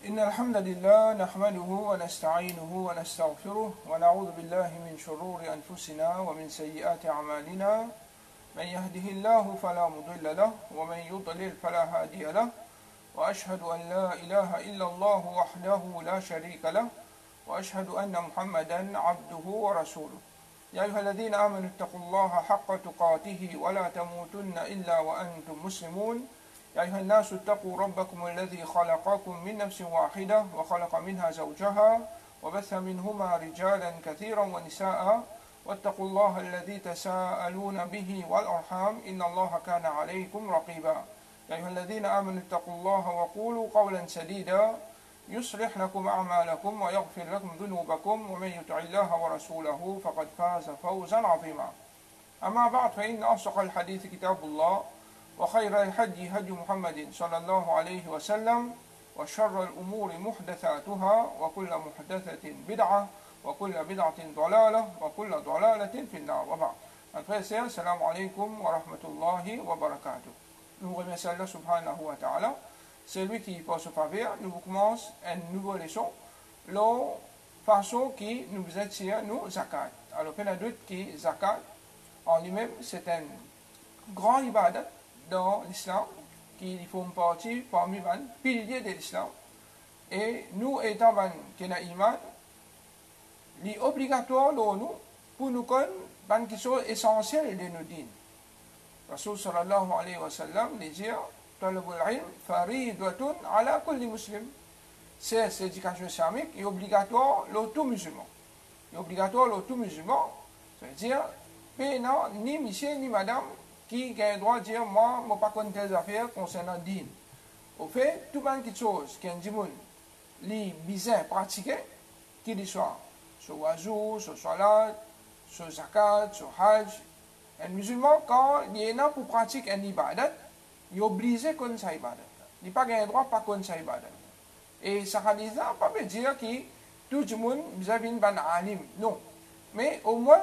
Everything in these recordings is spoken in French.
إن الحمد لله نحمده ونستعينه ونستغفره ونعوذ بالله من شرور أنفسنا ومن سيئات أعمالنا من يهده الله فلا مضل له ومن يضلل فلا هادي له وأشهد أن لا إله إلا الله وحده لا شريك له وأشهد أن محمدا عبده ورسوله يا أيها الذين آمنوا اتقوا الله حق تقاته ولا تموتن إلا وأنتم مسلمون يا أيها الناس اتقوا ربكم الذي خلقكم من نفس واحدة وخلق منها زوجها وبث منهما رجالا كثيرا ونساء واتقوا الله الذي تساءلون به والأرحام إن الله كان عليكم رقيبا يا أيها الذين آمنوا اتقوا الله وقولوا قولا سديدا يصلح لكم أعمالكم ويغفر لكم ذنوبكم ومن يطع الله ورسوله فقد فاز فوزا عظيما أما بعد فإن أصدق الحديث كتاب الله وخير الهدي هدي محمد صلى الله عليه وسلم وشر الأمور محدثاتها وكل محدثة بدعة وكل بدعة ضلالة وكل ضلالة في النار وبعد. Frères et sœurs, salam alaikum wa rahmatullahi wa barakatuh. Nous remercions Allah subhanahu wa ta'ala. C'est lui qui, par ce faveur, nous commence une nouvelle leçon, la façon qui nous attire, nous, zakat. Alors, il y a d'autres qui, zakat, en lui-même, c'est un grand ibadat dans l'islam, qui font partie parmi les piliers de l'islam. Et nous, étant qui avons iman, il est obligatoire pour nous connaître qui sont essentiels de nos dînes. Rasul sallallahu alayhi wa sallam dit talabul ilm faridatun ala kulli muslim. Cette éducation islamique est obligatoire pour tout musulman. Il est obligatoire pour tout musulman. C'est-à-dire, ni monsieur ni madame qui a le droit de dire moi, je ne pas connaître des affaires concernant le din. Au fait, tout le monde qui chose qui est les bizarres pratiqués, qu'il soit sur wazou, sur salat, sur zakat, sur hajj. Un musulman, quand il est là pour pratiquer un ibadat, il est obligé de connaître sa ibadat. Il n'a pas le droit de pas connaître sa ibadat. Et ça ne veut pas dire que tout le monde a un alim. Non. Mais au moins,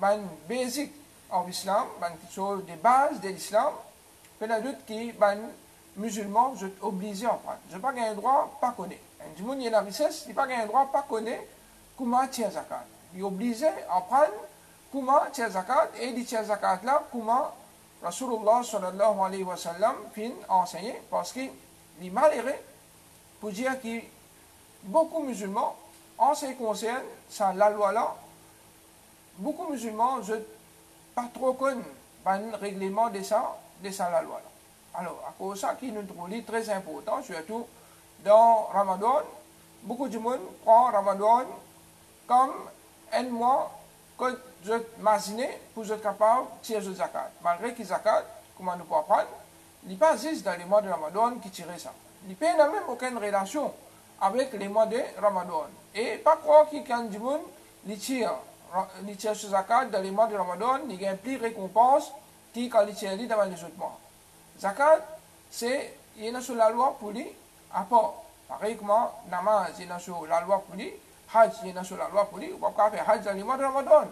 un basic en islam, des bases de l'islam, il y a d'autres qui, musulmans, sont obligés à apprendre. Je n'ai pas le droit de pas connaître. Un monde qui a la richesse, il n'a pas le droit de pas connaître comment tirer zakat. Il est obligé d'apprendre comment tirer zakat et de tirer zakat là, comment Rasulullah sallallahu alayhi wa sallam fin enseigné, parce qu'il est malheureux pour dire que beaucoup de musulmans, en ce qui concerne la loi là, beaucoup de musulmans ne pas trop connaissent le règlement de ça la loi là. Alors, à cause de ça, qui nous trouve très important, surtout dans Ramadan, beaucoup de monde prend Ramadan comme un mois que je m'imagine pour être capable de tirer le zakat. Malgré que zakat, comment nous pouvons apprendre, il n'est pas juste dans les mois de Ramadan qui tire ça. Il n'a même aucune relation avec les mois de Ramadan. Et pas croire qu'il y a du monde qui tire le zakat dans les mois de Ramadan, il y a plus de récompense quand il tire dans les autres mois. Zakat, c'est, il y a sur la loi pour lui, à part. Pareil comme namaz, il y a sur la loi pour lui, hajj, il y a sur la loi pour lui, on va faire hajj dans les mois de Ramadan.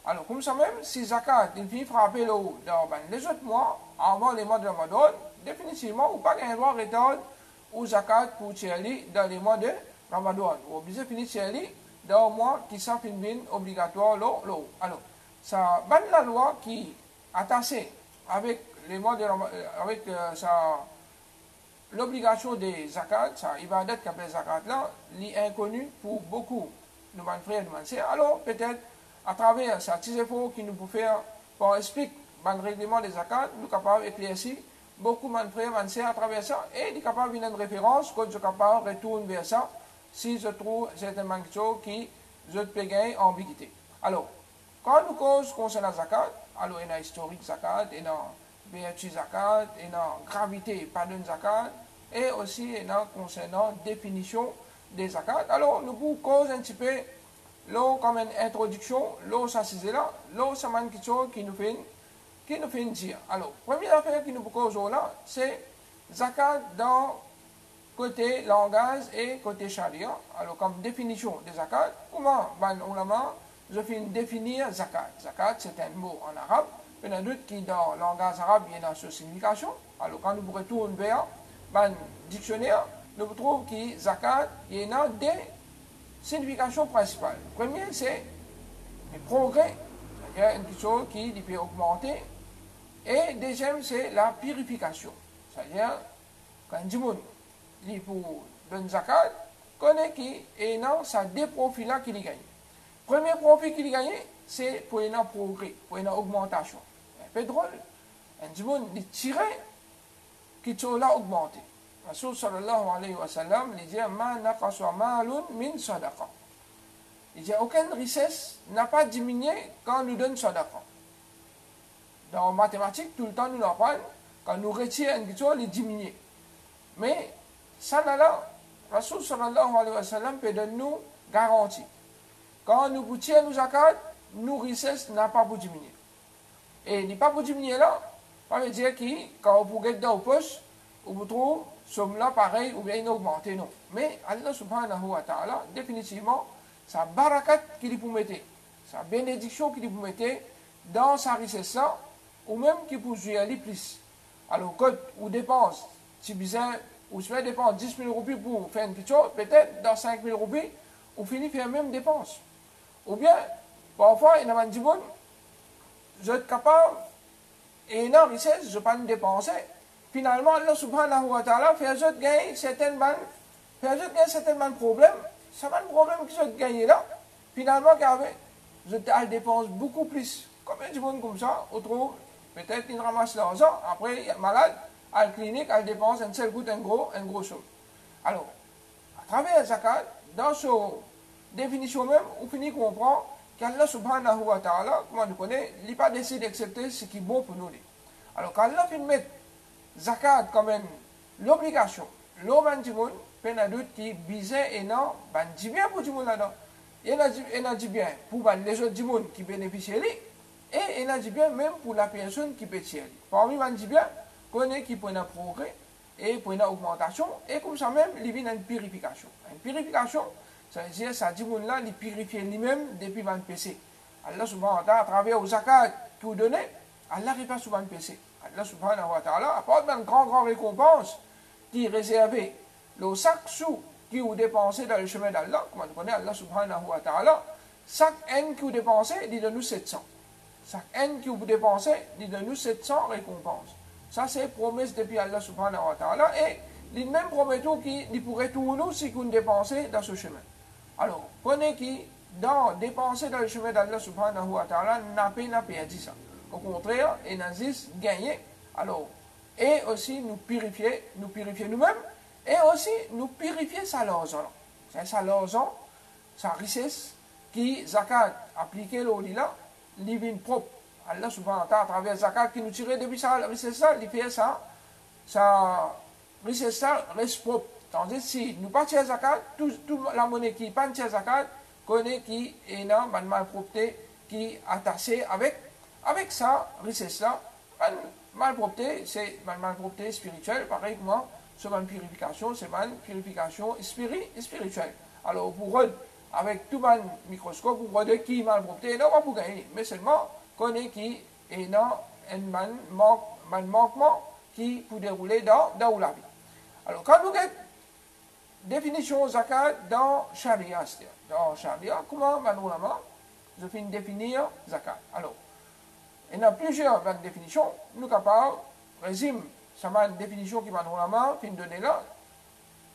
Alors, comme ça même, si zakat, il finit frapper le haut dans les autres mois, avant les mois de Ramadan, définitivement, on n'a pas un droit de retourner au zakat pour tirer dans les mois de Ramadan. On est obligé de finir tirer dans le mois qui sont obligatoire l'eau. Alors, ça, la loi qui est attachée avec les mois de Ramadan, avec l'obligation des zakat, ça, ibadat qu'appelle zakat là, est inconnu pour beaucoup de nos frères et de nos sœurs. Alors, peut-être, à travers ça, petits efforts qui nous peut faire pour expliquer le règlement des zakat, nous sommes capables d'éclaircir beaucoup de frères et de sœurs à travers ça, et nous sommes capables de une référence, quand je suis capable de retourner vers ça, si je trouve certaines choses qui je peux gagner en ambiguïté. Alors, quand nous causons concernant la zakat, alors il y a historique zakat, il y a vertu zakat, il y a gravité pardon zakat, et aussi il y a concernant définition des zakat. Alors, nous pouvons causer un petit peu là, comme une introduction, là, ça c'est là, là, ça manque quelque chose qui nous fait dire. Alors, première affaire qui nous cause là, c'est zakat dans côté langage et côté charia. Alors, comme définition de zakat, comment, je finis définir zakat. Zakat, c'est un mot en arabe. Il y en a d'autres qui, dans le langage arabe, il y a une signification. Alors, quand nous retournons vers le dictionnaire, nous trouvons que zakat, il y a deux significations principales. Premier, c'est le progrès, c'est-à-dire une chose qui peut augmenter. Et deuxième, c'est la purification. C'est-à-dire, quand il pour donner zakat, connaît qu'il y a ça deux profils là qu'il gagne. Premier profit qu'il gagne, c'est pour un progrès, pour une augmentation. Un peu drôle. Un djimoun, il tire, qui sont là augmenté. Rasul sallallahu alayhi wa sallam, il dit, ma naqaswa malun min sadaqa. Il dit, aucune richesse n'a pas diminué quand nous donne sadaqa. Dans mathématiques, tout le temps, nous apprenons, quand nous retirons une chose, il diminue. Mais, ça là, Rasul sallallahu alayhi wa sallam peut donner nous garantie. Quand nous boutions nos zakat, nos richesses n'a pas pour diminuer. Et il n'est pas pour diminuer là, ça veut dire que quand vous regardez dans vos poches, vous trouvez somme là pareil ou bien augmenté, non. Mais Allah subhanahu wa ta'ala, définitivement, sa barakat qu'il vous mettez, sa bénédiction qu'il vous mettez dans sa richesse là, ou même qu'il vous y aller plus. Alors, quand vous dépensez, si bizarre, vous faites dépenser 10 000 roupies pour faire une petite chose, peut-être dans 5 000 roupies, vous finissez par la même dépense. Ou bien, parfois, il y a un bon, je suis capable, et une richesse, je ne peux pas dépenser. Finalement, Allah subhanahu wa ta'ala fait gagner certains problèmes. C'est un problème que je gagne là. Finalement, je dépense beaucoup plus. Combien de monde comme ça, on trouve, peut-être il ramasse l'argent, après il est malade, à la clinique, elle dépense un seul coup, un gros somme. Alors, à travers la zakat, dans cette définition même, on finit de comprendre qu'Allah subhanahu wa ta'ala, comment on connaît, il n'a pas décidé d'accepter ce qui est bon pour nous. Alors, quand Allah finit de mettre zakat comme l'obligation, l'obligation du monde, il y a d'autres qui bisaient et non, ben, dit bien pour du monde là-dedans. Il y en a dit bien pour les autres du monde qui bénéficient, et il y en a dit bien même pour la personne qui peut tirer. Parmi les dit bien, qu'on est qui pour un progrès et pour une augmentation, et comme ça même, il y a une purification. Une purification, ça veut dire, ça dit là, il purifie lui-même depuis le péché. Allah subhanahu wa ta'ala, à travers le zakat que vous donnez, Allah n'est pas souvent le péché. Allah subhanahu wa ta'ala apporte une grande récompense qui est réservée. Le chaque sou qui vous dépensez dans le chemin d'Allah, comme on connaît Allah subhanahu wa ta'ala, chaque haine que vous dépensez, il donne nous 700. Chaque haine que vous dépensez, il donne nous 700 récompenses. Ça, c'est promesse depuis Allah subhanahu wa ta'ala. Et il même promet qu'il pourrait tout nous si vous dépensez dans ce chemin. Alors, prenez qui, dans dépenser dans le chemin d'Allah subhanahu wa ta'ala, n'a pas perdu ça. Au contraire, il a juste gagné. Alors, et aussi nous purifier nous-mêmes, et aussi nous purifier sa l'argent. C'est sa l'argent, sa richesse, qui, zakat, appliqué au là, livre propre. Allah subhanahu wa ta'ala, à travers zakat, qui nous tire depuis sa richesse, il fait ça, sa richesse reste propre. Tandis que si nous pas tirons zakat, toute la monnaie qui n'est pas tirée zakat, connaît qui est dans une malpropreté qui est attachée avec ça, richesse-là. Malpropreté, c'est une malpropreté spirituelle, pareil que moi, c'est une purification, c'est une purification spirituelle. Alors pour eux, avec tout un microscope, pour eux qui est malpropreté, non pas pour gagner, mais seulement connaît qui est dans un manquement qui peut dérouler dans la vie. Alors quand nous avons définition zakat dans Sharia, c'est-à-dire dans Sharia, comment je finis de définir zakat. Alors, il y a plusieurs définitions. Nous sommes capables, résume, ça m'a une définition qui m'a donné là,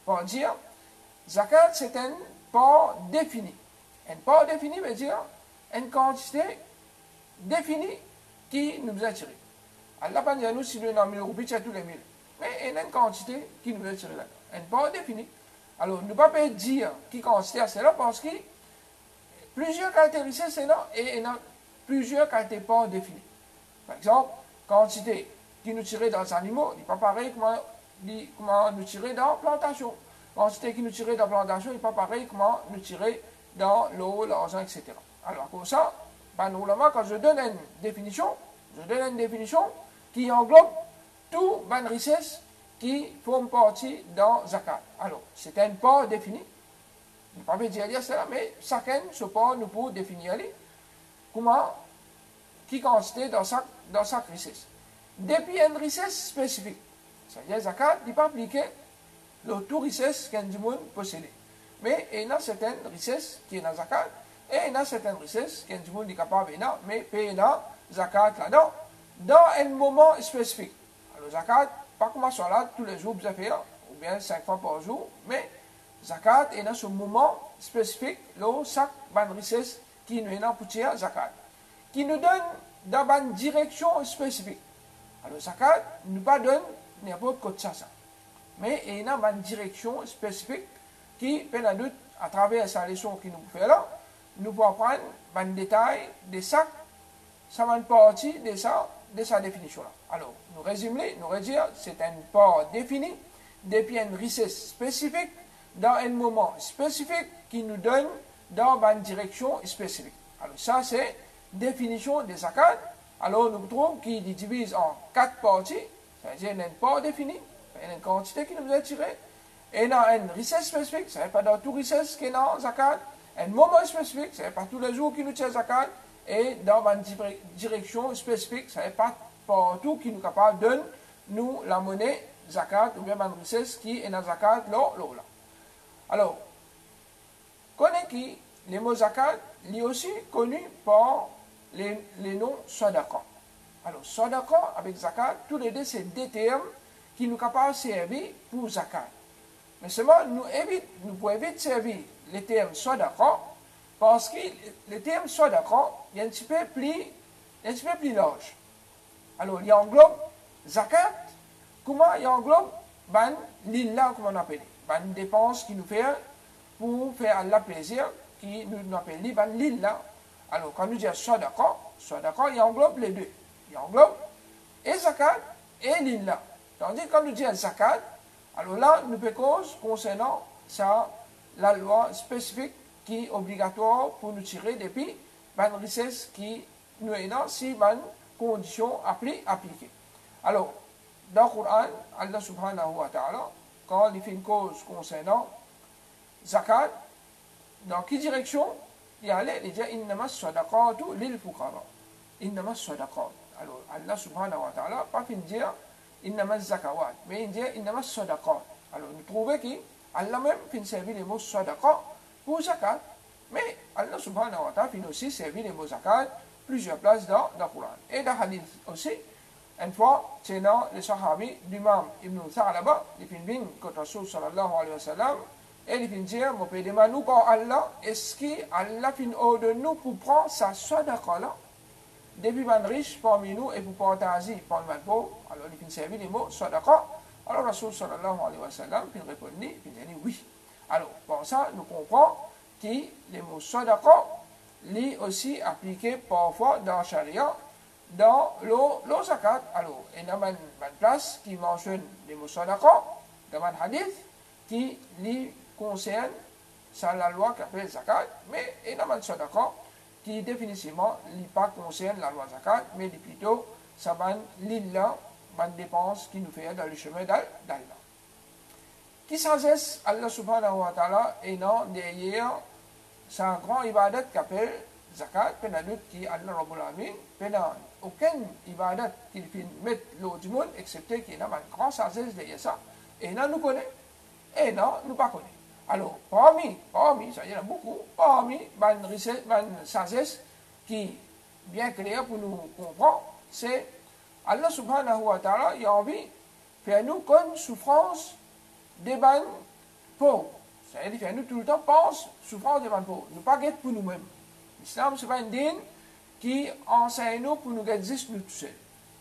pour dire, zakat c'est un part défini. Un part défini veut dire une quantité définie qui nous a tiré. Allah pas dire nous si nous avons 1000 roupies, c'est tous les 1000. Mais il y a une quantité qui nous a tiré là. Un part défini. Alors, nous ne pouvons pas dire qui considère cela parce que plusieurs caractéristiques, c'est là, et il y a plusieurs qualités pas définies. Par exemple, quantité qui nous tire dans les animaux, il n'est pas pareil comment nous tirer dans la plantation. Quantité qui nous tire dans la plantation, il n'est pas pareil comment nous tirer dans l'eau, l'argent, etc. Alors, pour ça, quand je donne une définition qui englobe toute une richesse qui forment partie dans zakat. Alors, c'est un part défini. Je ne peux pas dire cela, mais chacun, ce part, nous peut définir comment, qui consiste dans chaque richesse. Depuis une richesse spécifique, c'est-à-dire zakat, il n'est pas appliqué le tout richesse qu'un du monde possède. Mais il y a certaines richesses qui sont dans zakat, et il y a certaines richesses qu'un du monde est capable de mais payer la zakat là-dedans, dans un moment spécifique. Alors, zakat, pas comme ça là, tous les jours, vous avez ou bien 5 fois par jour, mais zakat est dans ce moment spécifique, là, chaque bonne richesse qui nous est dans pour tirer zakat, qui nous donne dans une direction spécifique. Alors, zakat nous pas donne n'importe quoi de ça. Mais il y a une direction spécifique qui, peut à travers sa leçon qui nous fait là, nous pouvons prendre un détail de chaque partie de sa définition là. Alors, nous résumons, nous dire c'est un part défini depuis une richesse spécifique dans un moment spécifique qui nous donne dans une direction spécifique. Alors, ça c'est définition des zakat. Alors, nous trouvons qu'il divise en 4 parties, c'est-à-dire une part définie, une quantité qui nous est tirée, et dans une richesse spécifique, ce n'est pas dans toute richesse qui est dans zakat, un moment spécifique, ce n'est pas tous les jours qui nous tire zakat, et dans une direction spécifique, ce n'est pas partout qui nous est capable de donner nous la monnaie zakat, ou bien une richesse qui est dans zakat, là. Alors, connaît qui, les mots zakat, il est aussi connu par les noms sadaqa. Alors, sadaqa avec zakat, tous les deux, c'est des termes qui nous capables de servir pour zakat. Mais seulement, nous pouvons éviter servir les termes sadaqa, parce que le terme sadaqa, il est un petit peu plus large. Alors, il englobe zakat, comment il englobe lillah, comme on appelle, une dépense qui nous fait pour faire Allah plaisir, qui nous appelle lillah. Alors, quand nous disons sadaqa, il englobe les deux. Il englobe et zakat et lillah. Tandis que quand nous disons zakat, alors là, nous pouvons cause concernant ça, la loi spécifique qui est obligatoire pour nous tirer depuis une richesse qui nous est dans si une condition appliquée. Alors, dans le Coran, Allah subhanahu wa ta'ala, quand il fait une cause concernant zakat, dans quelle direction il allait, il dit innama sadaqatu lil fuqara. Innama sadaqat. Alors, Allah subhanahu wa ta'ala, pas fin dire innama zakawat, mais il dit innama sadaqat. Alors, nous trouvons qu'Allah même fin servir les mots sadaqa pour zakat, mais Allah subhanahu wa ta'ala fin aussi servir les mots zakat plusieurs places dans le Coran. Et dans le hadith aussi, une fois, c'est dans les sahabis d'imam Ibn Tha'laba, il fin vin contre Rasul sallallahu alayhi wa sallam, et il fin dire, mon père demande nous par Allah, est-ce qu'Allah fin ordonne nous pour prendre sa sadaqa là, depuis les riches parmi nous et pour partager parmi les pauvres, alors il fin servir les mots sadaqa. Alors Rasul sallallahu alayhi wa sallam fin répondit, il dit oui. Alors, pour ça, nous comprenons que les mots sadaqa, lui aussi appliqué parfois dans la charia, dans le zakat. Alors, il y a une place qui mentionne les mots sadaqa, dans un hadith, qui lui concerne ça la loi qui appelle zakat, mais il y a un sadaqa qui définitivement ne pas concerne la loi zakat, mais plutôt ça va lillah, une dépense qui nous fait dans le chemin d'Allah. Qui sans cesse, Allah subhanahu wa ta'ala est derrière sa grande ibadat qui appelle zakat, pendant qui Allah Rabbul Alamin, pendant aucune ibadat qu'il fait mettre l'eau du monde, excepté qu'il y a une grande sagesse derrière ça, et là nous connaissons, et là nous pas connaissons. Alors, parmi, ça y en a beaucoup, parmi une sagesse qui est bien claire pour nous comprendre, c'est Allah subhanahu wa ta'ala, il a envie de faire nous comme souffrance des bannes pauvres. C'est-à-dire faire nous tout le temps pense souffrance des bannes pauvres. Nous pas guetter pour nous-mêmes. L'islam, ce n'est pas une dîne qui enseigne nous pour nous exister nous tout seuls.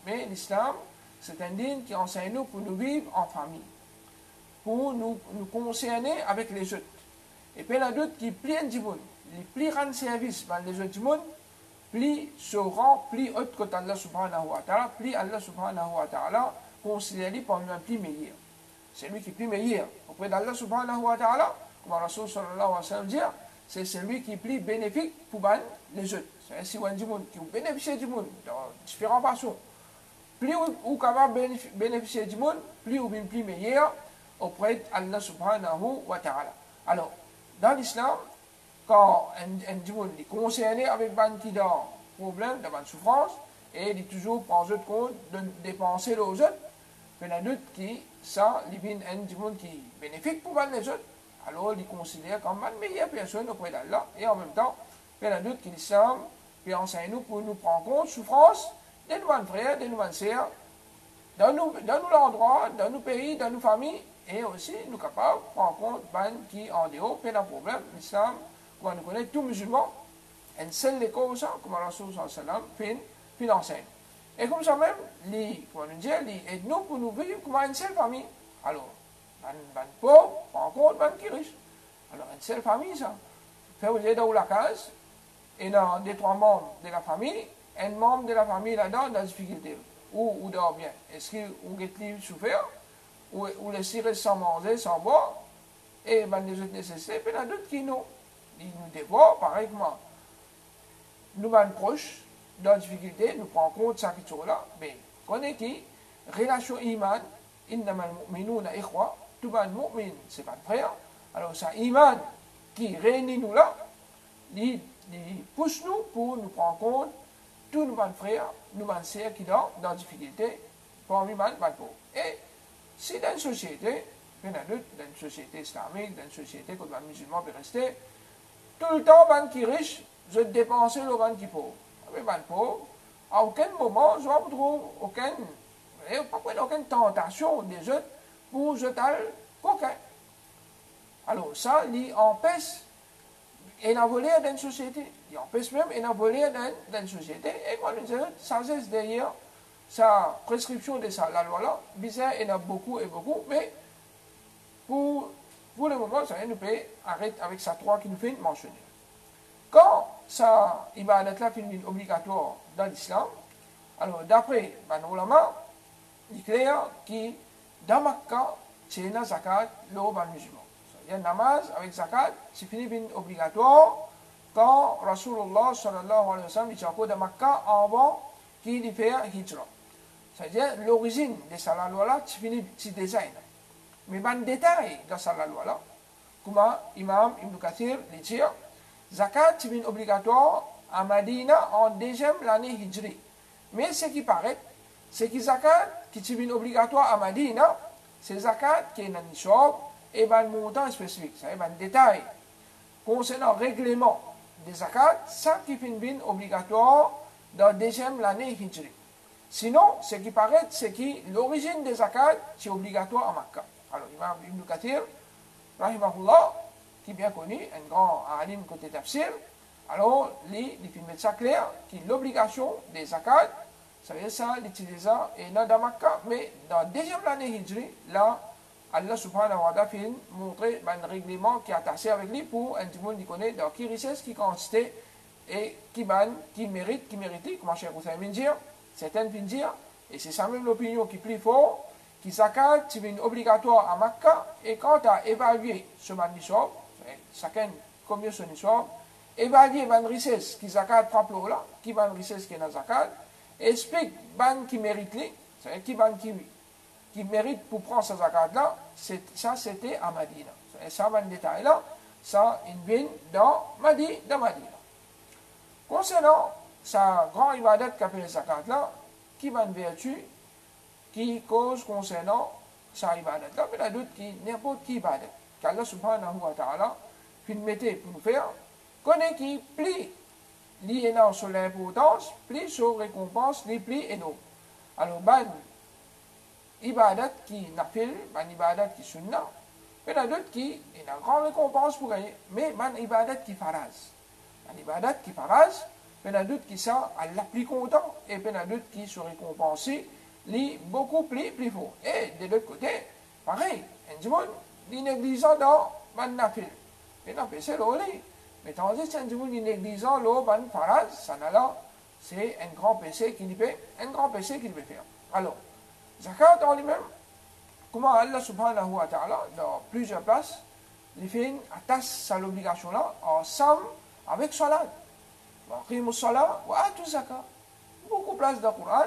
Mais l'islam, c'est un dîne qui enseigne nous pour nous vivre en famille, pour nous concerner avec les autres. Et puis, il y a d'autres qui plient du monde, les plus rendent service dans les autres du monde, plus se rend, plus haute que Allah subhanahu wa ta'ala, plus Allah subhanahu wa ta'ala considéré comme un plus meilleur. C'est lui qui est plus meilleur auprès d'Allah subhanahu wa ta'ala, comme Rasul sallallahu alayhi wa sallam dit, c'est celui qui est plus bénéfique pour les autres. C'est ainsi du monde qui bénéficie du monde dans différentes façons. Plus vous capable bénéficier du monde, plus vous êtes plus meilleur auprès d'Allah subhanahu wa ta'ala. Alors, dans l'islam, quand un monde est concerné avec un problème, une souffrance, et il est toujours prend compte de dépenser aux autres, il y a d'autres qui, ça, ils viennent du monde qui est bénéfique pour les autres. Alors, ils considèrent comme la meilleure personne auprès d'Allah. Et en même temps, il y en a d'autres qui l'islam, puis enseignent nous pour nous prendre compte souffrance de nos frères, de nos sœurs, dans nos endroits, dans nos pays, dans nos familles, et aussi nous sommes capables de prendre compte de qui en dehors, puis un problème, l'islam, quand nous connaissons tous musulmans, une seule école, comme Allah sallam, puis enseigne. Et comme ça même, comment nous dire, aide-nous pour nous vivre comme une seule famille. Alors, ban pauvre, prend compte, ban qui riche. Alors, une seule famille, ça. Fait vous dans la case, et dans des trois membres de la famille, un membre de la famille là-dedans dans la difficulté. Ou dort bien. Est-ce qu'on est souffert, ou laisser rester sans manger, sans boire, et ben les autres nécessaires, puis il y en a d'autres qui nous dévorent, pareil que moi. Nous sommes proches, dans la difficulté, nous prenons compte de ça qui est là, mais on est qui, relation iman, innamal mu'minuna ikhwa, tout le monde mu'min, c'est pas le frère, alors ça iman qui réunit nous là, il pousse nous pour nous prendre compte tous nos frères, nos sœurs qui sont dans la difficulté, parmi les pauvres. Et si dans une société, il y en a d'autres, dans une société islamique, dans une société où les musulmans peuvent rester, tout le temps, les qui riches, je dépense les qui pauvres. Mais les pauvres, à aucun moment, je ne trouve aucune tentation des autres pour jeter coquin. Alors ça, il empêche d'évoluer dans une société. Il empêche même d'évoluer dans une société. Et quand nous disons, ça c'est derrière sa prescription de ça, la loi-là, bizarre, il y en a beaucoup et beaucoup, mais pour le moment, ça nous peut arrêter avec ça trois qui nous fait mentionner. Quand ça, ibadat-là finit obligatoire dans l'islam, alors d'après les ulama, il est clair que dans Makkah, c'est une zakat, le musulman. Il y a namaz avec zakat, c'est fini obligatoire quand Rasulullah sallallahu alayhi wa sallam est encore de Makkah avant qu'il fasse hijra. C'est-à-dire l'origine de cette loi-là, c'est fini, c'est design. Mais il y a un détail dans cette loi-là, comme Imam Ibn Kathir dit, zakat c'est obligatoire à Medina en deuxième l'année hijri. Mais ce qui paraît, c'est que zakat qui est obligatoire à Medina, c'est zakat qui est dans le nishab et un montant spécifique, c'est-à-dire un détail. Concernant le règlement des zakat, ça qui est obligatoire dans la deuxième l'année hijri. Sinon, ce qui paraît, c'est que l'origine des zakat, c'est obligatoire à Makkah. Alors, Imam Ibn Kathir, rahimahullah, qui est bien connu, un grand alim côté tafsir, alors, il fait mettre ça clair, que l'obligation des zakat, ça veut dire ça, l'utiliser, et non dans Makkah, mais dans la deuxième année hijri, là, Allah subhanahu wa ta'ala fait montrer un règlement qui est attaché avec lui pour un petit monde qui connaît dans qui richesse, qui quantité, et qui mérite, comme Cheikh Oussaïmin dit, certains finissent dire, et c'est ça même l'opinion qui est plus fort, qui zakat, c'est une obligatoire à Makkah, et quand tu as évalué ce manishab, chacun combien ce nishab, évaluer ban richesse qui zakat frappe là, qui ban richesse qui est dans zakat, explique ban qui mérite lui, c'est-à-dire qui ban qui mérite pour prendre sa zakat là, ça c'était à Madina. Et ça ban détail là, ça il vient dans Madina. Concernant sa grande ibadat qu'appelle zakat là, qui ban vertu, qui cause concernant sa ibadat là, mais il y a d'autres qui n'importe qui ibadat, qu'Allah subhanahu wa ta'ala puis mettait pour nous faire. Connaît qui plie lié sur l'importance, plie sur récompense, les plis et non. Alors, ban ibadat qui nafil, ban ibadat qui sunna, mais il y a d'autres qui ont une grande récompense pour gagner, mais ban ibadat qui faraz. Ban ibadat qui faraz, mais il y a d'autres qui sont Allah plus content, et puis il y a d'autres qui sont récompensés, les beaucoup plus fort. Et de l'autre côté, pareil, un du monde, les négligents dans ban nafil. Et non, c'est l'olé. Mais tandis que si vous négligez l'eau, ça c'est un grand péché qui peut faire. Alors, zakat en lui-même, comment Allah subhanahu wa ta'ala, dans plusieurs places, il fait une attache à l'obligation là, ensemble avec salat. Wa salat, wa atu zakat. Beaucoup de places dans le Coran,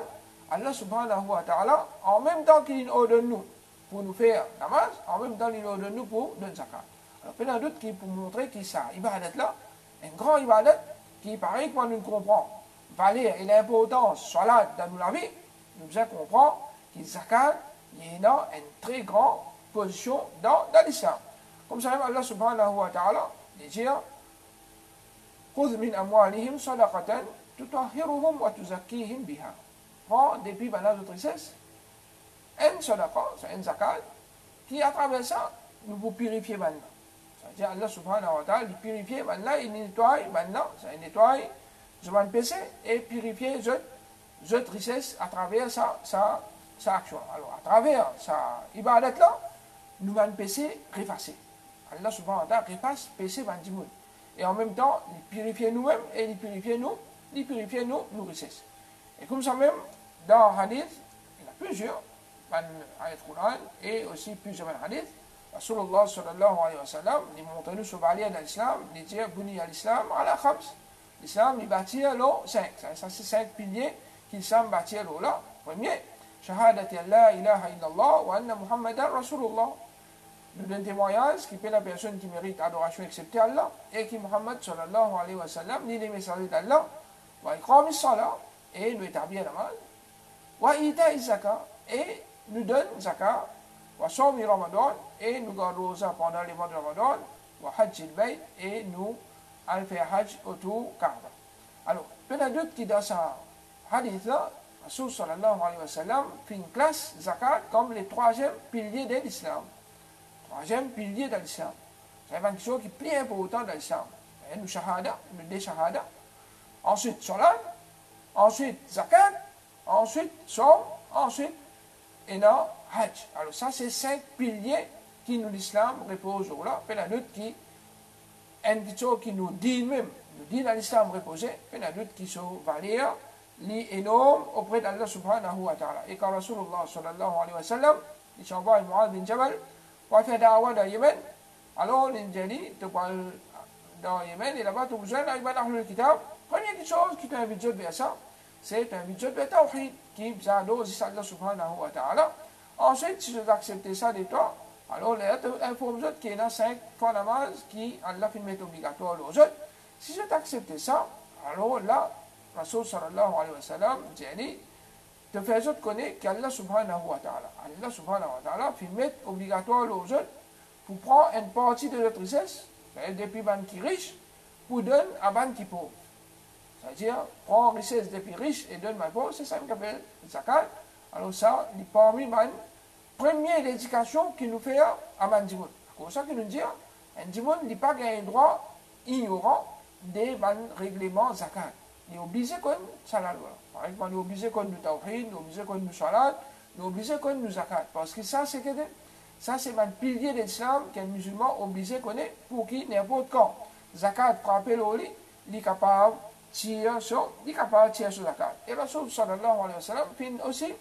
Allah subhanahu wa ta'ala, en même temps qu'il ordonne nous pour nous faire namaz, en même temps il ordonne nous pour donner zakat. Alors, il y en a d'autres qui, pour montrer que ça, ibadat là, un grand ibadat qui, pareil, quand nous comprenons valeur et l'importance salat dans la vie, nous devons comprendre que zakat, il y a une très grande position dans l'islam. Comme ça, Allah subhanahu wa ta'ala dit خذ من أموالهم صدقة تطهرهم وتزكيهم بها. Prends depuis notre richesse une sadaqa, c'est une zakat, qui à travers ça, nous vous purifier maintenant. C'est-à-dire Allah subhanahu wa ta'ala, il purifie maintenant, il nettoie maintenant, ça nettoie, je vais péché et purifier cette richesse à travers sa action. Alors, à travers sa ibadat là, nous allons péché effacer. Allah subhanahu wa ta'ala efface péché bandimoun. Et en même temps, il purifie nous-mêmes et il purifie nos richesses. Et comme ça même, dans le hadith, il y en a plusieurs, ayat Quran et aussi plusieurs hadiths. Rasulullah sallallahu alayhi wa sallam, il montre nous sur l'allié de l'islam, il dit Buni al-Islam ala khams. L'islam, il bâtit l'eau 5. Ça, c'est 5 piliers qui l'islam bâtit l'eau là. Premier, Shahadati la ilaha illallah wa anna Muhammadan Rasulullah. Nous donnons témoignage qui fait la personne qui mérite adoration excepté Allah et qui Muhammad sallallahu alayhi wa sallam, ni les messagers d'Allah, wa iqamis salat, et nous établir la mal, wa ita zakat, et nous donne zakat, wa sawmi ramadan, et nous gardons rosa pendant les mois de Ramadan, wa hajj al-bayt, et nous allons faire hajj autour Kaaba. Alors, peut-être qui dans ce hadith là, Rasul sallallahu alayhi wa sallam fait une classe zakat comme le troisième pilier de l'islam. Troisième pilier de l'islam. C'est une chose qui est plus importante dans l'islam. Nous shahada, nous deux shahada. Ensuite, salat. Ensuite, zakat. Ensuite, som. Ensuite, et non, hajj. Alors ça, c'est 5 piliers qui nous l'islam repose là. Puis la lutte qui est une chose qui nous dit même, nous dit dans l'islam reposé. Puis la lutte qui sont valeurs, li énorme auprès d'Allah subhanahu wa ta'ala. Et quand Rasulullah sallallahu alayhi wa sallam, il s'envoie Mu'adh bin Jabal, pour faire da'wah dans Yémen, alors l'injali, dans Yémen, et là-bas, tu as besoin d'Ibn Ahlul Kitab. Première chose qui t'invite vers ça, c'est t'invite vers Tawhid, qui est Allah subhanahu wa ta'ala. Ensuite, si tu acceptes ça de toi, alors là, tu informes qu'il y a 5 fondements qui Allah fait mettre obligatoire aux autres. Si tu acceptes ça, alors là, Rasul sallallahu alayhi wa sallam dit, te fais autres connaître qu'Allah subhanahu wa ta'ala. Allah subhanahu wa ta'ala fait mettre obligatoire aux autres pour prendre une partie de notre richesse, depuis ban qui riche, pour donner à ban qui pauvre. C'est-à-dire, prendre richesse depuis riche et donne ma pauvre, c'est ça qu'on appelle zakat. Alors ça, c'est parmi les première éducation qu'il nous fait à Mandimoun. C'est pour ça qu'il nous dit, Mandimoun n'a pas un droit ignorant des règlements zakat. Il est obligé qu'on ça la loi. Par exemple, on est obligé qu'on nous tawhid, on est obligé qu'on nous salat, on est obligé qu'on nous zakat. Parce que ça, c'est un pilier de l'islam qu'un musulman est obligé qu'on ait pour qui n'importe quand. Zakat, pour appeler au lit, il est capable de tirer sur zakat. Et Rasul sallallahu alayhi wa sallam fin aussi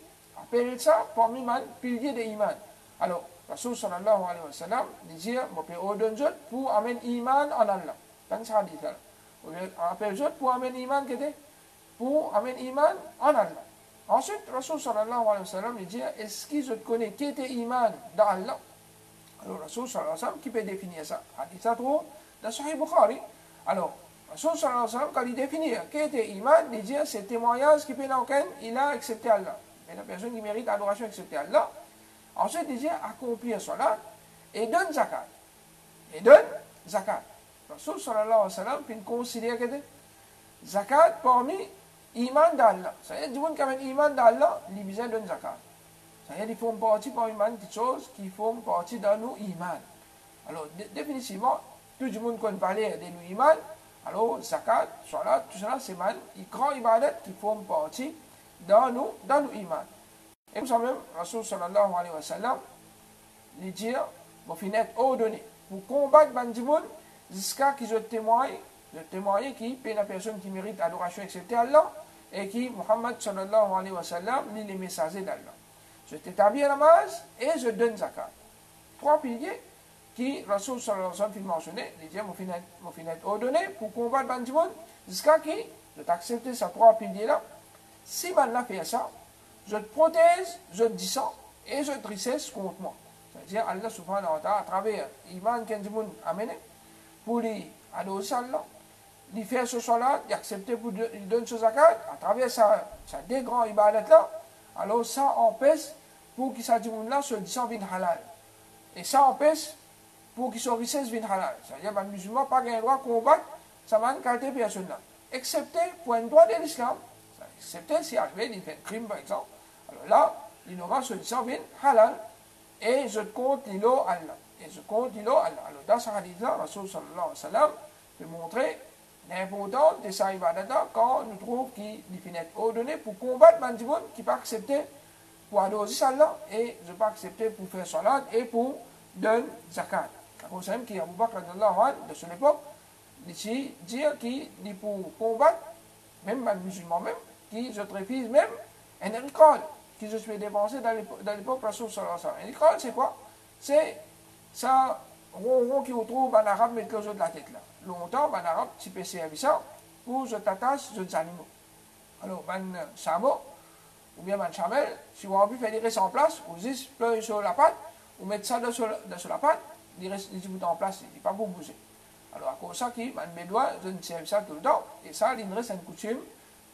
appelle ça parmi les piliers de l'iman. Alors, Rasul sallallahu alayhi wa sallam dit, on peut ordonner pour amener l'iman en Allah. Dans ce hadith-là. On appelle ça pour amener l'iman pour amener l'iman en Allah. Ensuite, Rasul sallallahu alayhi wa sallam dit, est-ce que je connais qui était l'iman dans Allah? Alors, Rasul sallallahu alayhi wa sallam, qui peut définir ça? Hadith ça trouve dans Sahih Bukhari. Alors, Rasul sallallahu alayhi wa sallam, quand il définit qui était l'iman, il dit, c'est témoignage qui peut dans lequel il a accepté Allah. Et la personne qui mérite adoration accepté Allah. Ensuite, il dit, accomplir salat et donne zakat. Et donne zakat. Rasul sallallahu alayhi wa sallam, puis il considère que zakat parmi iman d'Allah. C'est-à-dire, du monde qui a un iman d'Allah, il a besoin d'une zakat. C'est-à-dire, ils font partie par iman des choses qui font partie de nos iman. Alors, définitivement, tout le monde connaît parler de nos iman. Alors, zakat, salat, tout cela, c'est mal. Les grands ibadat qui font partie dans nos iman. Et comme ça même, Rasul sallallahu alayhi wa sallam, il dit, il faut être ordonné pour combattre Bandimoun jusqu'à qu'ils témoignent qui est la personne qui mérite adoration excepté Allah et qui, Muhammad sallallahu alayhi wa sallam, lit les messagers d'Allah. Je t'établis la namaz et je donne zakat. 3 piliers qui, Rasul sallallahu alayhi wa sallam, il mentionnait, il dit, il faut être ordonné pour combattre Bandimoun jusqu'à qui je t'accepte ces 3 piliers-là. Si man l'a fait ça, je te protège, je te descends et je te richesse contre moi. C'est-à-dire, Allah subhanahu wa ta'ala, à travers l'iman qu'Andimoun a mené, pour lui adorer Allah, lui faire ce salat, lui accepter pour lui donner ce zakat, à travers sa des grands ibadat là, alors ça empêche pour qu'ils ça dit là, se dit vin halal. Et ça empêche pour qu'ils soient richesses vin halal. C'est-à-dire que les musulmans n'ont pas le droit de combattre sa qualité personne là. Excepté pour un droit de l'islam. Excepté si arrivé, il fait un crime par exemple. Alors là, l'innovant se dit vin halal. Et je compte l'îlot Allah. Et je compte l'îlot Allah. Alors dans ce hadith-là, Rasul sallallahu alayhi wa sallam peut montrer l'importance de sa ibadat quand nous trouvons qu'il finit ordonné pour combattre les gens qui ne pas accepter pour adorer Allah et ne pas accepter pour faire salat et pour donner zakat. Vous savez qu'il y a Abu Bakr de son époque, il dit qu'il pour combattre, même les musulmans même, qui se refusent même un école qui se fait dépenser dans l'époque Rasul sallallahu alayhi wa sallam. Un école c'est quoi? C'est ça, ronron qui retrouve en arabe mettre les autres de la tête là. Longtemps, en arabe, tu peux servir ça pour je t'attache aux animaux. Alors, chameau, ou bien chamel, si vous avez envie de faire des restes en place, vous dites, pleurer sur la patte, vous mettez ça sur la patte, les boutons en place, il n'est pas pour bouger. Alors, à cause de ça, mes doigts, je ne serve ça tout le temps, et ça, il reste une coutume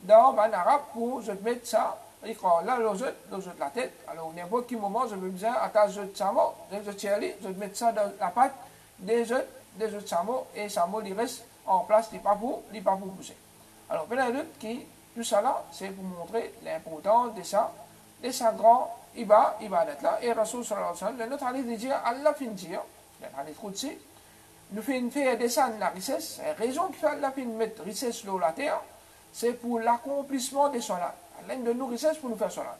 dans en arabe pour je mettre ça, là, les autres la tête. Alors, n'importe quel moment, je veux besoin attacher le chameau, je tire, je vais mettre ça dans la patte des autres chameaux, et chameau, il reste en place, il n'est pas pour bouger. Alors, tout ça là, c'est pour montrer l'importance de sa grande ibadat là. Et Rasul sallallahu alayhi wa sallam, notre hadith dit, Allah fin dire, le hadith Qudsi, nous fait descendre la richesse. La raison qui fait Allah fin mettre richesse sur la terre, c'est pour l'accomplissement des salats. Allah donne nous richesse pour nous faire salat.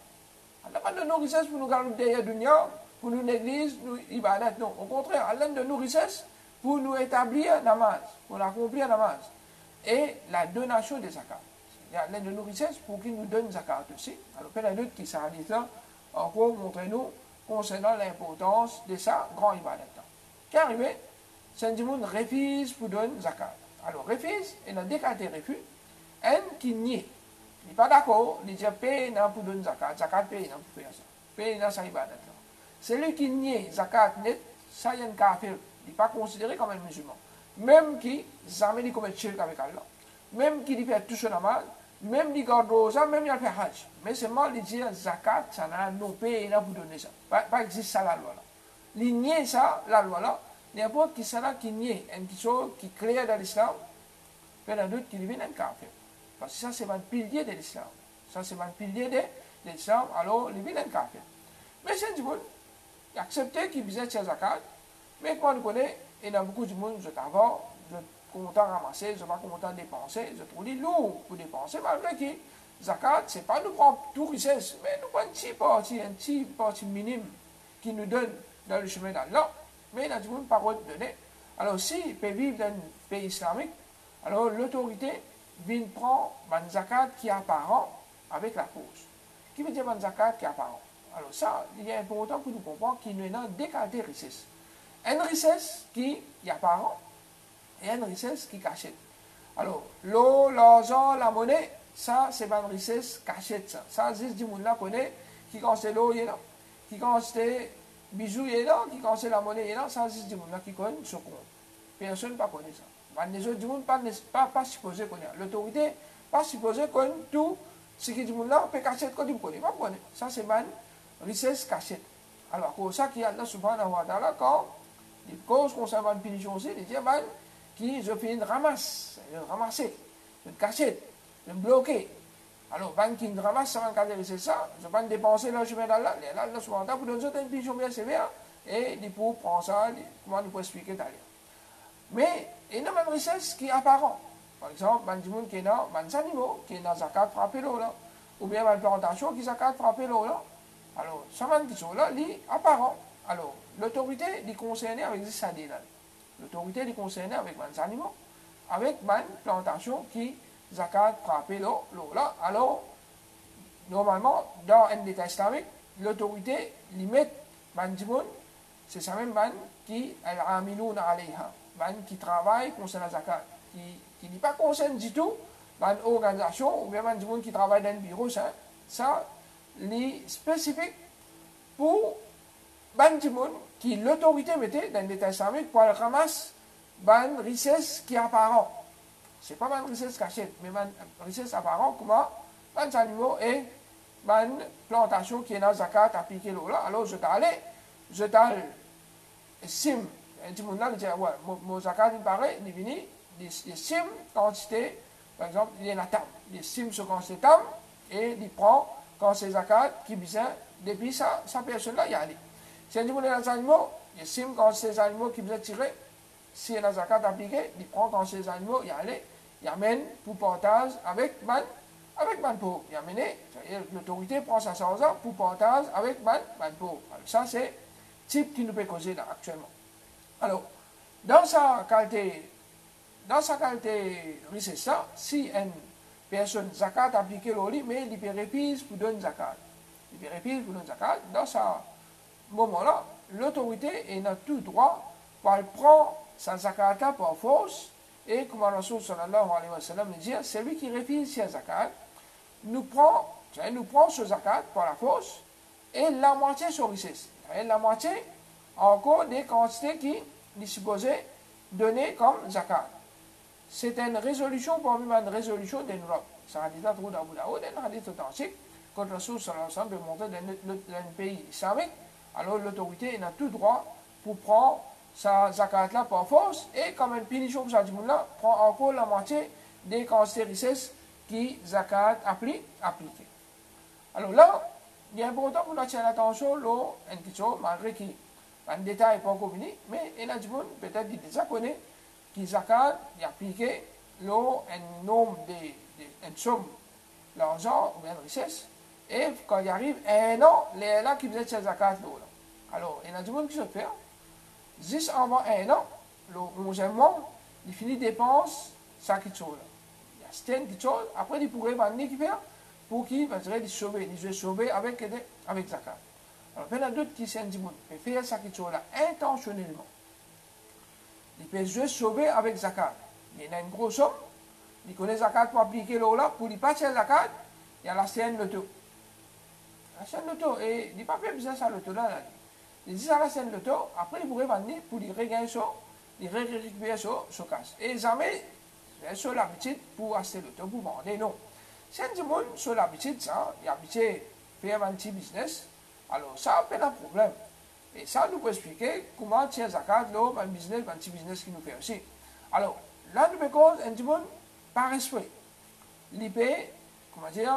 Allah pas donne nous richesse pour nous garder derrière dunya, pour nous négliger, nous ibadat. Non, au contraire, Allah donne nous richesse pour nous établir namaz, pour accomplir namaz. Et la donation des zakats. Il y a l'aide de nos richesses pour qu'il nous donne zakat aussi. Alors, il y a d'autres qui s'arrêtent là, encore montrez-nous concernant l'importance de sa grande ibadat. Car arrivé, Saint-Dimoun refuse pour donner zakat. Alors, refuse, il y a deux cas de refus. Un qui nie. Il n'est pas d'accord, il dit paye pour donner zakat, zakat paye pour faire ça. Paye dans sa ibadat. Celui qui nie zakat net, ça y a un kafir. Il n'est pas considéré comme un musulman. Même qui jamais dit commet shirk avec Allah, même qui dit fait tout ce namaz, même qui garde rosa, même qui fait hajj. Mais seulement il dit zakat, ça n'a pas payé pour donner ça. Pas existe ça la loi là. Il nie ça, la loi là. N'importe qui ça là qui nie, une chose qui crée dans l'islam, il y a d'autres qui deviennent un kafir. Parce que ça c'est un pilier de l'islam. Ça c'est un pilier de l'islam, alors il devient un kafir. Mais c'est du bon, il accepte qu'il faisait sa zakat, mais quand on connaît, il y a beaucoup de monde, je t'avance, je suis content de ramasser, je ne suis pas content de dépenser, je trouve lourd pour dépenser, malgré que zakat, ce n'est pas nous prendre tout richesse, mais nous prenons un petit parti minime qui nous donne dans le chemin d'Allah, mais il y a du monde par contre donné. Alors si il peut vivre dans un pays islamique, alors l'autorité vient prendre un zakat qui est apparent avec la cause. Qui veut dire un zakat qui est apparent? Alors ça, il est important pour nous comprendre qu'il y a deux qualités de richesse. Une richesse qui est apparente et une richesse qui cachée. Alors, l'eau, l'argent, la monnaie, ça, c'est une richesse cachée. Ça, juste du monde là connaît, qui quand c'est l'eau, il est là. Qui quand c'est bijoux, il est là. Qui quand c'est la monnaie, il est là. Ça, juste du monde là qui connaît ce compte. Personne ne connaît ça. Les autres du monde pas supposé connaître. L'autorité pas supposé connaître tout ce qui du monde là peut cacher quand il connaît. Pas connaît. Ça, c'est une richesse cachée. Alors, pour ça, qu'il y a Allah subhanahu wa ta'ala, quand les causes concernant une punition aussi, les diamants qui je fais une ramasse, ramasser, une cachette, une bloquer. Alors, ban qui ramasse, ça va c'est ça, je vais dépenser le chemin d'Allah, Allah subhanahu wa ta'ala pour donner une punition bien sévère, et il faut prendre ça, comment il faut expliquer d'ailleurs. Mais il y a une richesse qui est apparente. Par exemple, ban gens qui est dans des animaux, qui est dans zakat frappé l'eau là, ou bien une plantation qui zakat frappé l'eau là. Alors, ça va être là, il est apparent. Alors, l'autorité est concernée avec des animaux. L'autorité est concernée avec des animaux, avec une plantation qui zakat frappé l'eau là. Alors, normalement, dans un État islamique, l'autorité limite des gens, c'est ça même qui est al-amilouna alayha, qui travaille concernant la zakat, qui n'est pas concerné du tout, une organisation ou bien des gens qui travaillent dans le bureau, ça est spécifique pour les gens qui l'autorité mettait dans l'État islamique pour ramasser une richesse qui est apparente. Ce n'est pas une richesse cachée, mais une richesse apparente, comment les animaux et ban plantation qui est dans zakat appliqué là. Alors je t'allais, je t'allais sim, un petit monde là, il dit ouais, mon zakat il paraît, il vient, il sim quantité, par exemple, il y a la table, il sim sur quantité table et il prend quand c'est zakat qui vient depuis ça, sa personne là, il y a allé. Si un petit monde les animaux, il sim quand ces animaux qui viennent tirer, si il y a la zakat appliquée, il prend quand ces animaux, il y a allé, il amène pour partage avec ban pauvre. Il amène, l'autorité prend sa charge pour partage avec ban pauvre. Alors ça c'est type qui nous peut causer là actuellement. Alors, dans sa qualité richesse, si une personne zakat appliquée au lit, mais il peut répise pour donner zakat. Il peut répise pour donner zakat. Dans ce moment-là, l'autorité est dans tout droit pour prendre sa zakat par force. Et comme Rasul sallallahu alayhi wa sallam dit, celui qui refuse sa zakat nous prend ce zakat par la force et la moitié sur richesse. La moitié encore des quantités qui est supposé donner comme zakat. C'est une résolution parmi les résolutions des Europe. C'est un hadith d'Abu Daoud, un hadith authentique, quand Rasul sallallahu alayhi wa sallam peut montrer dans un pays islamique, alors l'autorité a tout droit pour prendre sa zakat là par force et comme une punition pour ça, là prend encore la moitié des quantités richesses qui zakat appliquée. Alors là, il est important pour nous tirer attention là, un petit peu, malgré qu'il un détail pas communiqué, mais il y a des gens peut-être qui déjà connaissent qui zakat est appliqué là un nombre une somme l'argent ou bien richesse et quand il arrive un an, les là qui faisaient cette zakat là. Alors, il y a des gens qui se font juste avant un an, le 11e mois, il finit dépense ça qui chose. Il y a certaines choses, après il pourrait vendre qui faire pour qu'il va se sauver avec zakat. Alors, il y a d'autres qui sont dit, il peut faire ça qui chose là intentionnellement. Il peut se sauver avec zakat. Il y a une grosse somme, il connaît zakat pour appliquer là pour ne pas tirer zakat, il y a la scène loto. La scène loto, et il n'a pas fait besoin de ça loto là. Il dit à la scène loto, après il pourrait vendre pour lui regagner ça, il récupérer ça cash. Et jamais, sur l'habitude pour acheter loto, pour vendre, non. Si un monde sur l'habitude, ça, il est habitué à faire un petit business, alors ça a un problème. Et ça nous peut expliquer comment tirer zakat, là, un petit business qui nous fait aussi. Alors, là, nous pouvons un monde par respect. Il peut, comment dire,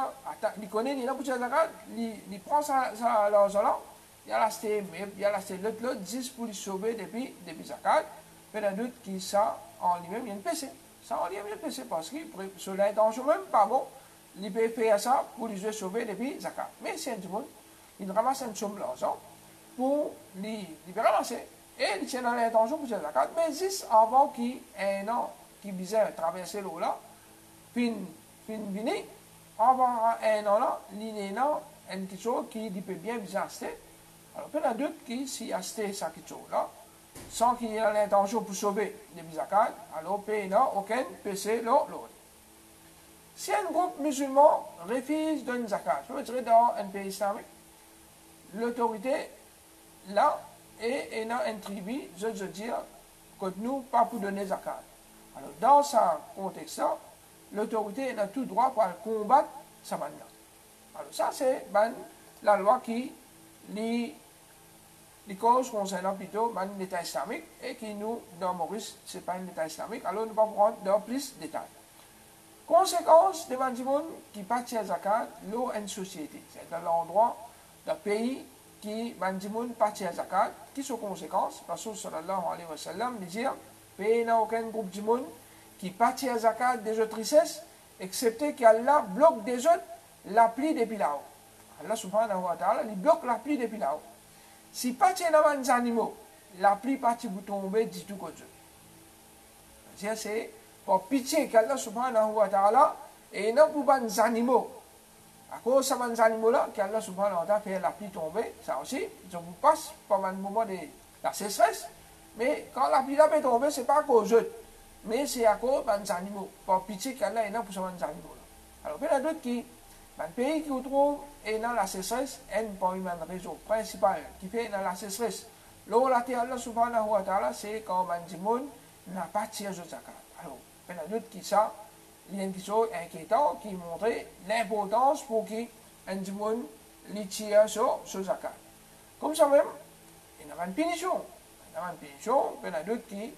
il connaît, il a pour tirer zakat, il prend l'argent là, il y a l'acheté l'autre 10 pour lui sauver depuis zakat. Mais il y a d'autres qui, ça, en lui-même, il y a une PC. Ça, en lui-même, il y a une PC parce que sur l'intention même, pas bon, il peut faire ça pour lui sauver depuis zakat. Mais c'est un monde, il ramasse une somme d'argent pour lui ramasser. Et il tient dans l'intention pour tirer zakat. Mais juste avant qu'il un an, qui visait traverser l'eau là, puis venir, avant un an là, il y a une petite chose qui peut bien bien acheter. Alors, il y en a d'autres qui, s'y achètent ça qui là, sans qu'il y ait l'intention pour sauver les zakat, alors il n'y a aucun PC l'autre. Si un groupe musulman refuse de donner zakat, je veux dire dans un pays islamique, l'autorité là est dans une tribu, je veux dire, que nous pas pour donner zakat. Alors, dans ce contexte-là, l'autorité a tout droit pour combattre ça maintenant. Alors, ça, c'est la loi qui les causes concernant plutôt l'État islamique et qui nous, dans Maurice, ce n'est pas un État islamique, alors nous allons prendre dans plus de détails. Conséquence de gens qui partent à zakat, l'eau une société. C'est dans l'endroit, dans le pays qui partent à zakat, qui sont conséquences. Rasul sallallahu alayhi wa sallam dit qu'il n'y a aucun groupe de monde qui partent à zakat des autres richesses, excepté qu'Allah bloque des autres la pluie depuis là-haut. Allah subhanahu wa ta'ala, il bloque la pluie depuis là-haut. Si pas tiens dans les animaux, la pluie partie vous tomber du tout comme ça. C'est pour pitié qu'Allah subhanahu wa ta'ala et non pour les animaux. À cause de ces animaux-là, qu'Allah subhanahu wa ta'ala fait la pluie tomber, ça aussi, je vous passe pendant le moment de la sécheresse, mais quand la pluie là peut tomber, ce n'est pas à cause d'eux, mais c'est à cause des animaux. Pour pitié qu'Allah est non pour ces animaux-là. Alors, il y a d'autres qui dans le pays qui se trouve est dans la sécheresse, parmi les raisons principales qui fait dans la sécheresse. L'eau la terre, Allah subhanahu wa ta'ala, c'est quand le monde n'a pas tiré de zakat. Alors, il y a d'autres qui ça, il y a une question inquiétante qui montre l'importance pour qu'ils un dimoun li tire sur zakat. Comme ça même, il y a une punition. Il y a une punition, il y a d'autres qui,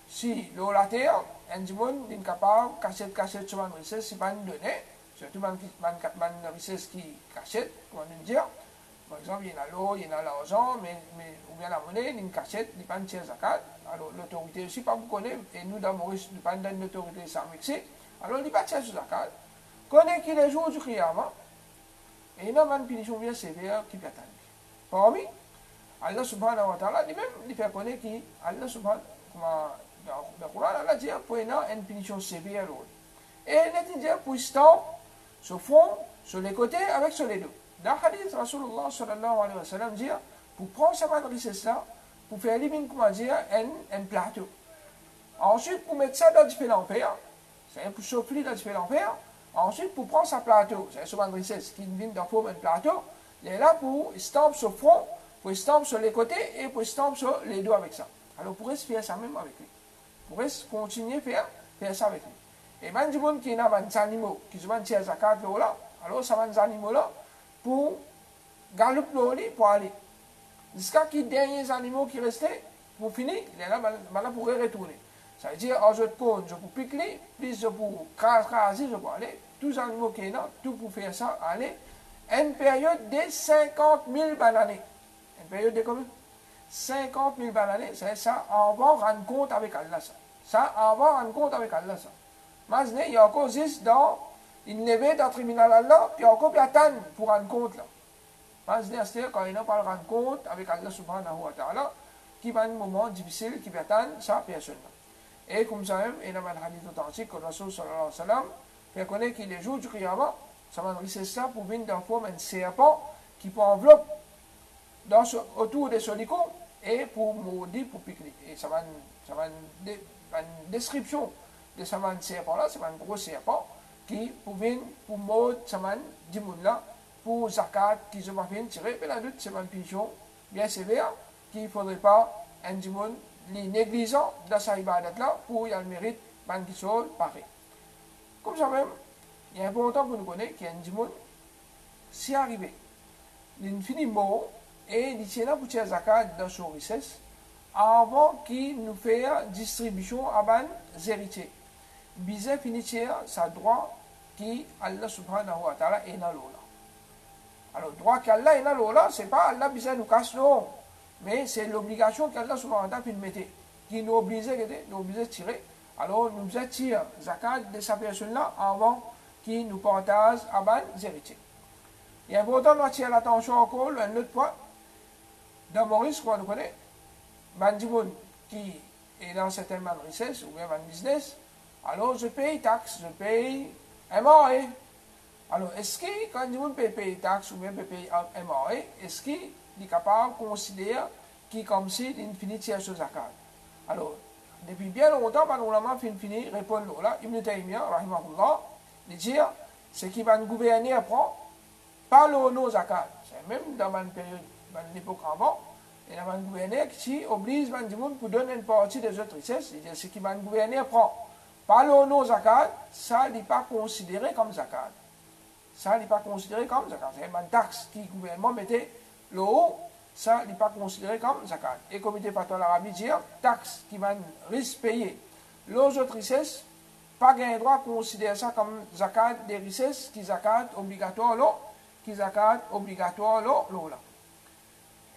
si l'eau la terre, un dimoun est capable de cacher sur une richesse, si pas une donnée, surtout une richesse qui cachette, comment dire. Par exemple, il y a l'eau, il y a l'argent, ou bien la monnaie, il y a une cachette, il n'y a pas de tiers zakat. Alors, l'autorité aussi, pas vous connaît, et nous, dans Maurice, nous pas une autorité sans mixer. Alors, il n'y a pas de tiers zakat. Connaît qu'il est jour du Qiyamah, et il y a une punition bien sévère qui peut attendre. Parmi, Allah subhanahu wa ta'ala, lui-même, il fait connaître qu'Allah subhanahu wa ta'ala, dans le Coran, Allah dit pour une punition sévère. Et il dit pour stop, sur fond, sur les côtés, avec sur les deux. Dans le hadith, Rasulullah sallallahu alayhi wa sallam dit, pour prendre sa richesse là, pour faire éliminer, comment dire, un plateau. Ensuite, pour mettre ça dans différents paires, c'est pour souffler dans différents paires. Ensuite, pour prendre sa plateau, c'est souvent une richesse qui vient dans forme de plateau, il est là pour stamper sur le front, pour stamper sur les côtés et pour stamper sur les dos avec ça. Alors, pour faire ça même avec lui. Pour continuer à faire ça avec lui. Et même si on a des animaux qui se vendent à zakat là, alors ça va des animaux là pour galoper pour aller. Jusqu'à qu'il y ait des derniers animaux qui restaient, pour finir, il est là pour retourner. Ça veut dire, en je compte, je peux piquer, plus je peux craser, je peux aller. Tous les animaux qui sont là, tout pour faire ça, aller. Une période de 50 000 bananes. Une période de combien? 50 000 bananes, c'est ça, on va rendre compte avec Allah. Ça, on va rendre compte avec Allah. Maintenant, il y a encore juste dans une levée d'un tribunal Allah, puis encore puis attendre pour rendre compte là. Maintenant, c'est quand il n'a pas rendre compte avec Allah subhanahu wa ta'ala, qui va un moment difficile, qui va attendre sa personne. Et comme ça même, il y a un hadith authentique que Rasul sallallahu alayhi wa sallam fait connaître qu'il est jour du Qiyamah, ça va dresser ça pour venir dans forme un serpent qui peut envelopper autour de son icône et pour maudire, pour piquer. Et ça va une description de ce serpent-là, c'est un gros serpent qui pour venir, pour maudire, ça va du monde-là, pour zakat, qui se va venir tirer, mais la lutte, c'est une punition bien sévère, qu'il ne faudrait pas un monde les négligents dans sa ibadat-là pour y avoir le mérite qui sont pareil. Comme ça même, il est important pour nous connaître qu'il y a un monde, si arrivé, il finit mort et il tient là pour tirer zakat dans son richesse avant qu'il nous fasse distribution à ses héritiers. Bizet finit tirer sa droit qui Allah subhanahu wa ta'ala est dans l'eau. Alors, le droit qu'Allah est dans l'eau, ce n'est pas Allah bizet nous casse l'eau. Mais c'est l'obligation qu'Allah subhanahu wa ta'ala mettait, qui nous obligeait de tirer. Alors nous faisons tirer zakat de sa personne-là avant qu'il nous partage à ses héritiers. Il est important d'attirer l'attention encore à un autre point. Dans Maurice, qu'on nous connaît, Bandimoun qui est dans certaines richesses ou bien un business, alors je paye taxes, je paye MAE. Alors est-ce que quand Bandimoun paye taxes ou bien paye MAE, est-ce qu'il est capable de considérer qui comme si il finit de sur zakat. Alors, depuis bien longtemps, on a fini de répondre là, Ibn Taymiyyah, rahimahullah, il dit, ce qui va gouverner prend, pas le zakat. C'est même dans une période, dans l'époque avant, il y a un gouverneur qui oblige les gens pour donner une partie des autres richesses. Il dit, ce qui va gouverner prend, pas le zakat, ça n'est pas considéré comme zakat. Ça n'est pas considéré comme zakat. C'est une taxe qui le gouvernement mettait le haut, ça n'est pas considéré comme zakat. Et le comité fatwa l'Arabie dit, taxe qui va risque payer les autres richesses, pas un droit de considérer ça comme zakat des richesses qui zakat obligatoire là, qui zakat obligatoire là.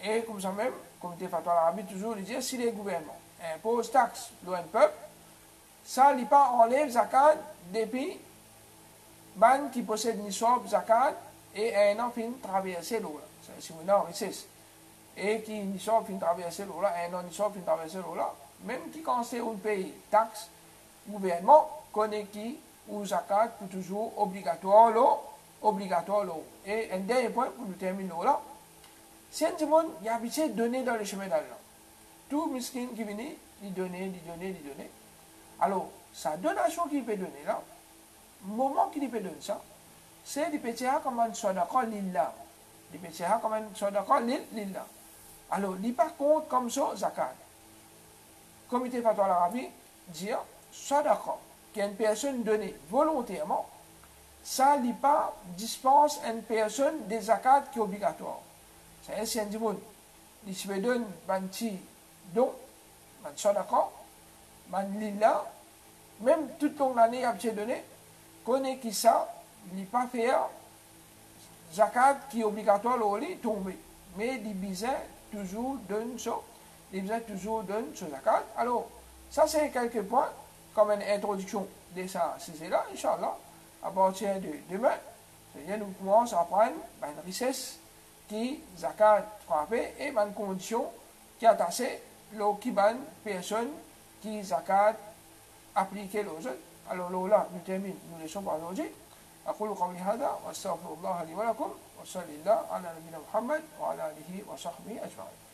Et comme ça même, le comité fatwa l'Arabie toujours dit, si les gouvernements imposent taxe sur un peuple, ça n'est pas enlève zakat depuis ban qui possède une sorte zakat et un an fin traverser l'eau. C'est une richesse. Et qui n'y sont fin traverser l'eau là, un an n'y sont fin traverser l'eau là, même qui quand c'est un pays taxe, gouvernement connaît qui ou zakat pour toujours obligatoire l'eau. Et un dernier point pour nous terminer là, si un monde y a habitué de donner dans le chemin d'Allah, tout miskin qui vient, il donne. Alors, sa donation qu'il peut donner là, le moment qu'il peut donner ça, c'est de péter comme un sadaqa lillah. De péter comme un sadaqa lillah. Alors, il par contre comme ça, zakat. Comité fatwa l'Arabie dit, sadaqa, qu'une personne donnée volontairement, ça n'est pas dispense à une personne des zakats qui est obligatoire. C'est si un dimoun, il se donne un petit don, un sadaqa, un lila, même toute l'année il a donné, connaît qui ça, il n'est pas fait zakat qui est obligatoire au lit tomber. Mais il besoin toujours donne ça, il besoin toujours donne ce zakat. Alors, ça c'est quelques points, comme une introduction de ça, c'est là, Inch'Allah, à partir de demain, nous commençons à apprendre une richesse qui zakat frappé et une condition qui a tassé le qui ban personne qui zakat appliqué aux autres. Alors là, nous terminons, nous laissons par aujourd'hui. أقول قولي هذا وأستغفر الله لي ولكم وصلى الله على نبينا محمد وعلى آله وصحبه أجمعين.